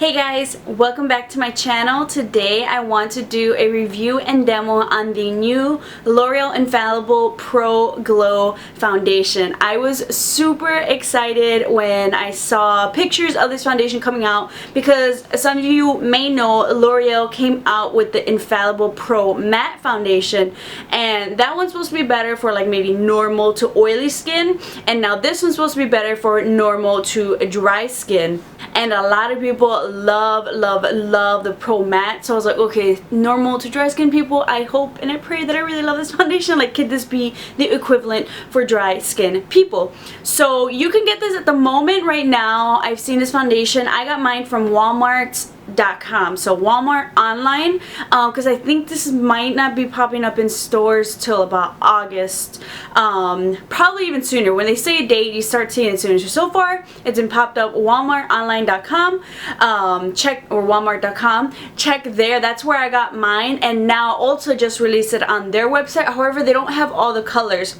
Hey guys, welcome back to my channel. Today I want to do a review and demo on the new L'Oreal Infallible Pro Glow Foundation. I was super excited when I saw pictures of this foundation coming out because some of you may know L'Oreal came out with the Infallible Pro Matte Foundation, and that one's supposed to be better for like maybe normal to oily skin, and now this one's supposed to be better for normal to dry skin. And a lot of people love the Pro Matte, so I was like, okay, normal to dry skin people, I hope and I pray that I really love this foundation. Like, could this be the equivalent for dry skin people? So you can get this at the moment right now. I've seen this foundation. I got mine from Walmart.com, so Walmart online, because I think this might not be popping up in stores till about August, probably even sooner. When they say a date, you start seeing it sooner. So far it's been popped up WalmartOnline.com, check, or Walmart.com, check there. That's where I got mine, and now Ulta just released it on their website. However, they don't have all the colors.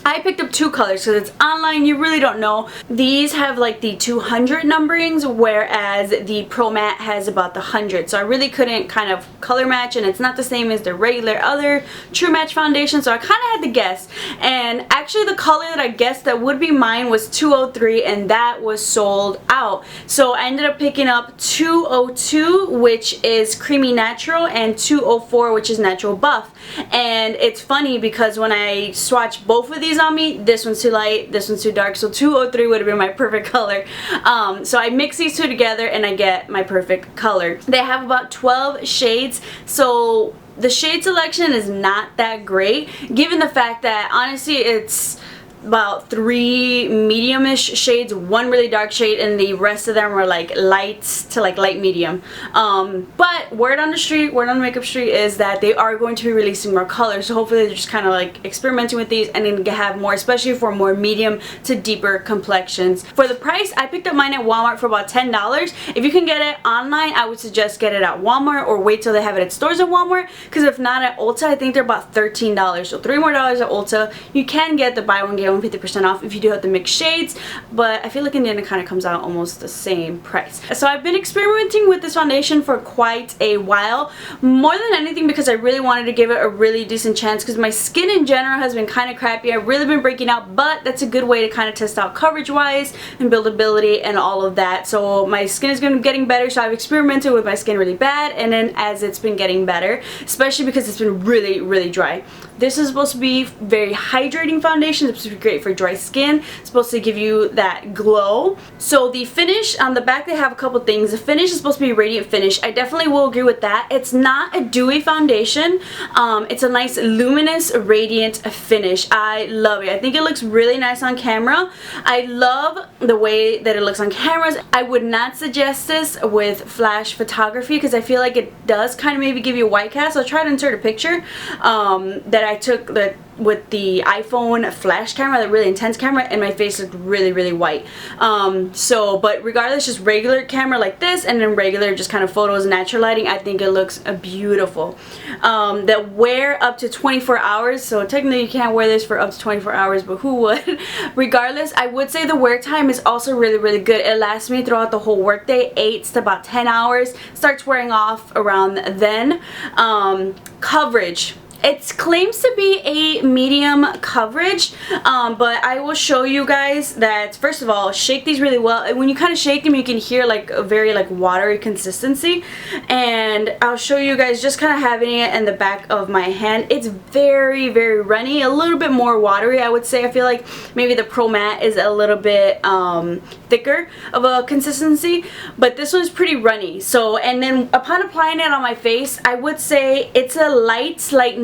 I picked up two colors because it's online, you really don't know. These have like the 200 numberings, whereas the Pro Matte has about the 100. So I really couldn't kind of color match, and it's not the same as the regular other True Match foundation, so I kind of had to guess. And actually the color that I guessed that would be mine was 203, and that was sold out. So I ended up picking up 202, which is Creamy Natural, and 204, which is Natural Buff. And it's funny because when I swatched both of these on me, this one's too light, this one's too dark, so 203 would have been my perfect color. So I mix these two together and I get my perfect color. They have about 12 shades, so the shade selection is not that great, given the fact that honestly it's about 3 medium-ish shades, 1 really dark shade, and the rest of them are like lights to like light medium. But word on the street, word on the makeup street is that they are going to be releasing more colors, so hopefully they're just kind of like experimenting with these and then have more, especially for more medium to deeper complexions. For the price, I picked up mine at Walmart for about $10. If you can get it online, I would suggest get it at Walmart or wait till they have it at stores at Walmart, because if not at Ulta, I think they're about $13, so $3 more at Ulta. You can get the buy one get 50% off if you do have the mixed shades, but I feel like in the end it kind of comes out almost the same price. So I've been experimenting with this foundation for quite a while, more than anything because I really wanted to give it a really decent chance, because my skin in general has been kind of crappy. I've really been breaking out, but that's a good way to kind of test out coverage wise and buildability and all of that. So my skin is getting better, so I've experimented with my skin really bad, and then as it's been getting better, especially because it's been really dry. This is supposed to be very hydrating foundation. It's supposed to be great for dry skin. It's supposed to give you that glow. So the finish, on the back they have a couple things. The finish is supposed to be a radiant finish. I definitely will agree with that. It's not a dewy foundation. It's a nice luminous radiant finish. I love it. I think it looks really nice on camera. I love the way that it looks on cameras. I would not suggest this with flash photography because I feel like it does kind of maybe give you a white cast. I'll try to insert a picture that I took with the iPhone flash camera, the really intense camera, and my face looked really white. But regardless, just regular camera like this and then regular just kind of photos, natural lighting, I think it looks beautiful. That wear up to 24 hours, so technically you can't wear this for up to 24 hours, but who would? Regardless, I would say the wear time is also really good. It lasts me throughout the whole workday, 8 to about 10 hours. Starts wearing off around then. Coverage. It claims to be a medium coverage, but I will show you guys that, first of all, shake these really well. And when you kind of shake them, you can hear like a very like watery consistency. And I'll show you guys just kind of having it in the back of my hand. It's very runny, a little bit more watery, I would say. I feel like maybe the Pro Matte is a little bit thicker of a consistency, but this one's pretty runny. So, and then upon applying it on my face, I would say it's a light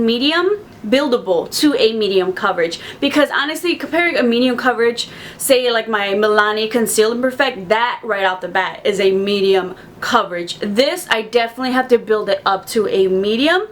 medium buildable to a medium coverage, because honestly, comparing a medium coverage, say like my Milani Conceal and Perfect, that right off the bat is a medium coverage. This I definitely have to build it up to a medium,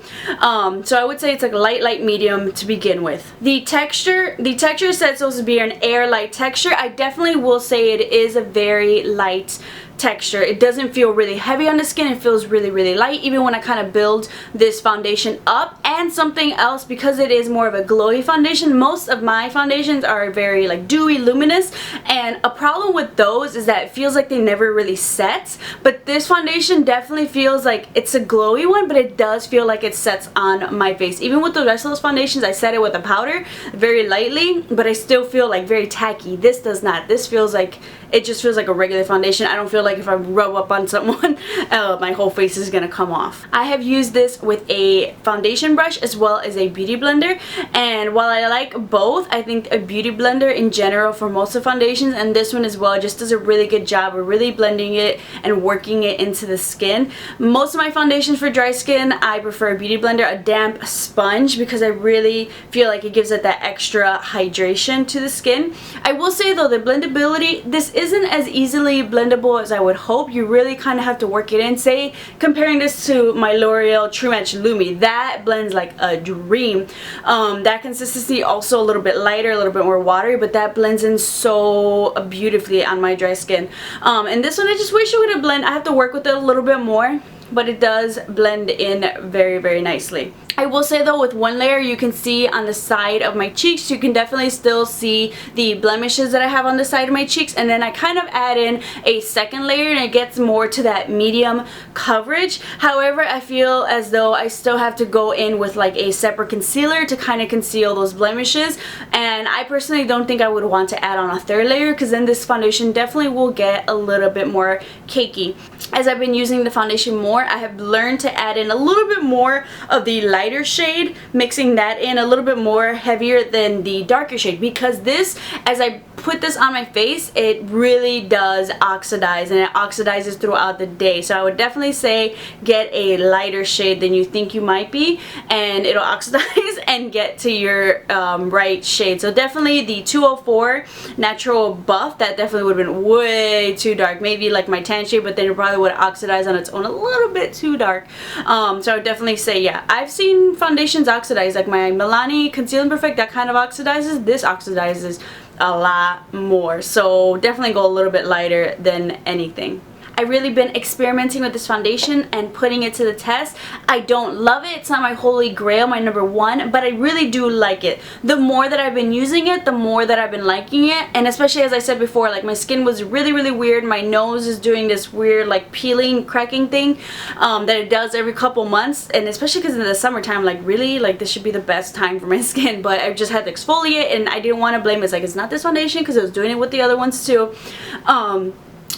so I would say it's like a light medium to begin with. The texture said it's supposed to be an air light texture. I definitely will say it is a very light texture. It doesn't feel really heavy on the skin. It feels really light even when I kind of build this foundation up. And something else, because it is more of a glowy foundation, most of my foundations are very like dewy, luminous, and a problem with those is that it feels like they never really set, but this this foundation definitely feels like it's a glowy one, but it does feel like it sets on my face. Even with the rest of those foundations, I set it with a powder very lightly, but I still feel like very tacky. This does not. This feels like, it just feels like a regular foundation. I don't feel like if I rub up on someone, my whole face is gonna come off. I have used this with a foundation brush as well as a beauty blender, and while I like both, I think a beauty blender in general for most of foundations, and this one as well, just does a really good job of really blending it and working it into the skin. Most of my foundations for dry skin, I prefer a beauty blender, a damp sponge, because I really feel like it gives it that extra hydration to the skin. I will say though, the blendability, this isn't as easily blendable as I would hope. You really kind of have to work it in. Say, comparing this to my L'Oreal True Match Lumi, that blends like a dream. That consistency also a little bit lighter, a little bit more watery, but that blends in so beautifully on my dry skin. And this one, I just wish it would have blended. I have to work with it a little bit more, but it does blend in very, very nicely. I will say though, with one layer, you can see on the side of my cheeks, you can definitely still see the blemishes that I have on the side of my cheeks, and then I kind of add in a second layer and it gets more to that medium coverage. However, I feel as though I still have to go in with like a separate concealer to kind of conceal those blemishes, and I personally don't think I would want to add on a third layer, because then this foundation definitely will get a little bit more cakey. As I've been using the foundation more, I have learned to add in a little bit more of the lighter shade, mixing that in a little bit more heavier than the darker shade, because this, as I put this on my face, it really does oxidize, and it oxidizes throughout the day. So I would definitely say get a lighter shade than you think you might be, and it'll oxidize and get to your right shade. So definitely the 204 Natural Buff, that definitely would have been way too dark, maybe like my tan shade, but then it probably would oxidize on its own a little bit too dark. So I would definitely say, yeah, I've seen foundations oxidize, like my Milani Conceal and Perfect, that kind of oxidizes. This oxidizes a lot more, so definitely go a little bit lighter than anything. I've really been experimenting with this foundation and putting it to the test. I don't love it. It's not my holy grail, my number one, but I really do like it. The more that I've been using it, the more that I've been liking it. And especially, as I said before, like my skin was really, really weird. My nose is doing this weird like peeling, cracking thing that it does every couple months. And especially because in the summertime, like really, like this should be the best time for my skin. But I just had to exfoliate, and I didn't want to blame it. It's like, it's not this foundation, because I was doing it with the other ones too.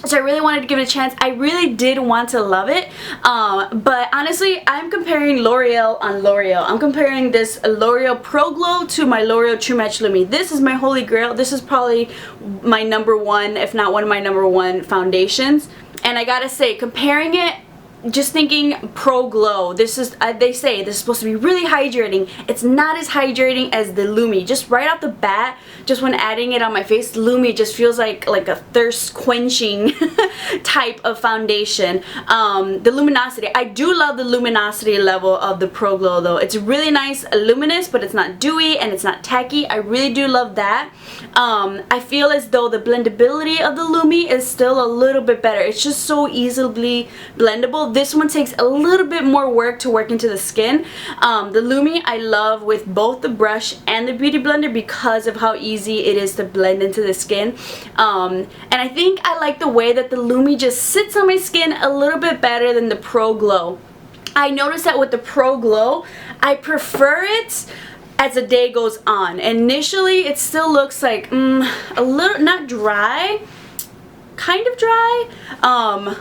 So I really wanted to give it a chance. I really did want to love it, but honestly, I'm comparing L'Oreal on L'Oreal. I'm comparing this L'Oreal Pro Glow to my L'Oreal True Match Lumi. This is my holy grail. This is probably my number one, if not one of my number one foundations. And I gotta say, comparing it, just thinking Pro Glow, this is, they say this is supposed to be really hydrating. It's not as hydrating as the Lumi. Just right off the bat, just when adding it on my face, Lumi just feels like a thirst quenching type of foundation. The luminosity, I do love the luminosity level of the Pro Glow though. It's really nice, luminous, but it's not dewy and it's not tacky. I really do love that. I feel as though the blendability of the Lumi is still a little bit better. It's just so easily blendable. This one takes a little bit more work to work into the skin. The Lumi I love with both the brush and the beauty blender because of how easy it is to blend into the skin. And I think I like the way that the Lumi just sits on my skin a little bit better than the Pro Glow. I noticed that with the Pro Glow, I prefer it as the day goes on. Initially, it still looks like a little, not dry, kind of dry,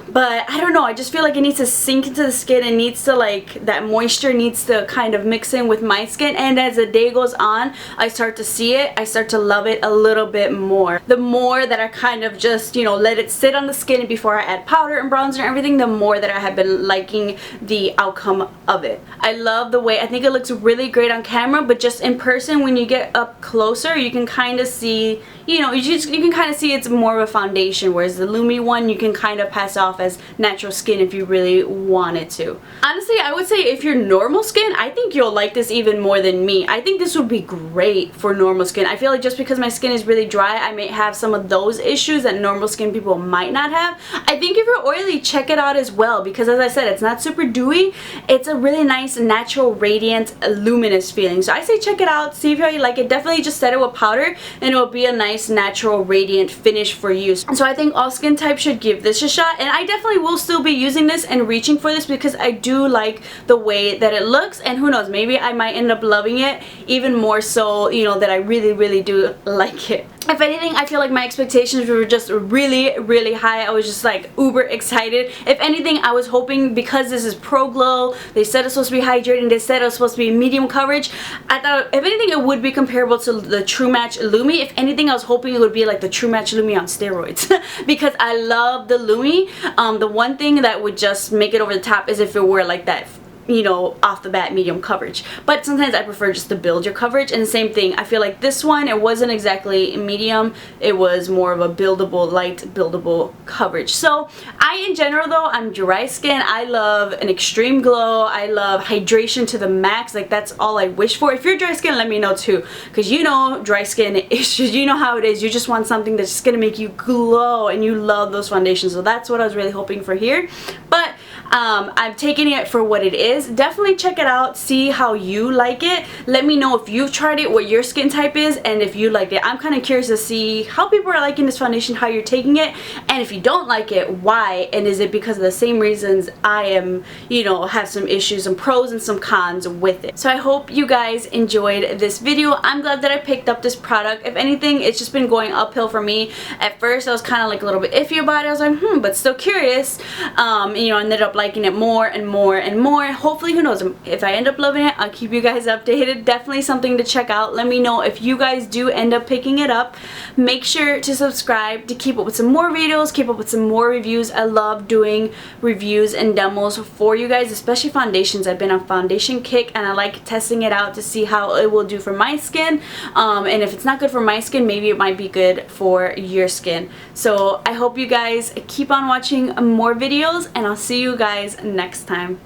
but I don't know, I just feel like it needs to sink into the skin. It needs to, like, that moisture needs to kind of mix in with my skin, and as the day goes on, I start to see it, I start to love it a little bit more. The more that I kind of just, you know, let it sit on the skin before I add powder and bronzer and everything, the more that I have been liking the outcome of it. I love the way, I think it looks really great on camera, but just in person, when you get up closer, you can kind of see, you know, you can kind of see it's more of a foundation, whereas the Lumi one you can kind of pass off as natural skin if you really wanted to. Honestly, I would say if you're normal skin, I think you'll like this even more than me. I think this would be great for normal skin. I feel like just because my skin is really dry, I may have some of those issues that normal skin people might not have. I think if you're oily, check it out as well, because as I said, it's not super dewy. It's a really nice, natural, radiant, luminous feeling. So I say check it out, see if you like it. Definitely just set it with powder and it will be a nice, natural, radiant finish for you. And so I think all skin types should give this a shot, and I definitely will still be using this and reaching for this because I do like the way that it looks, and who knows, maybe I might end up loving it even more so, you know, that I really do like it. If anything, I feel like my expectations were just really high. I was just like uber excited. If anything, I was hoping, because this is Pro Glow, they said it's supposed to be hydrating, they said it was supposed to be medium coverage, I thought if anything it would be comparable to the True Match Lumi. If anything, I was hoping it would be like the True Match Lumi on steroids because I love the Lumi. The one thing that would just make it over the top is if it were like that, you know, off the bat medium coverage, but sometimes I prefer just to build your coverage. And the same thing, I feel like this one, it wasn't exactly medium, it was more of a buildable, light buildable coverage. So I, in general though, I'm dry skin. I love an extreme glow, I love hydration to the max. Like, that's all I wish for. If you're dry skin, let me know too, because you know, dry skin issues, you know how it is. You just want something that's just gonna make you glow, and you love those foundations. So that's what I was really hoping for here. But I'm taking it for what it is. Definitely check it out, see how you like it. Let me know if you've tried it, what your skin type is, and if you liked it. I'm kind of curious to see how people are liking this foundation, how you're taking it, and if you don't like it, why, and is it because of the same reasons I am, you know, have some issues, some pros and some cons with it. So I hope you guys enjoyed this video. I'm glad that I picked up this product. If anything, it's just been going uphill for me. At first I was kind of like a little bit iffy about it. I was like, but still curious. You know, I ended up liking it more and more and more. Hopefully, who knows, if I end up loving it, I'll keep you guys updated. Definitely something to check out. Let me know if you guys do end up picking it up. Make sure to subscribe to keep up with some more videos, keep up with some more reviews. I love doing reviews and demos for you guys, especially foundations. I've been on foundation kick, and I like testing it out to see how it will do for my skin, and if it's not good for my skin, maybe it might be good for your skin. So I hope you guys keep on watching more videos, and I'll see you guys next time.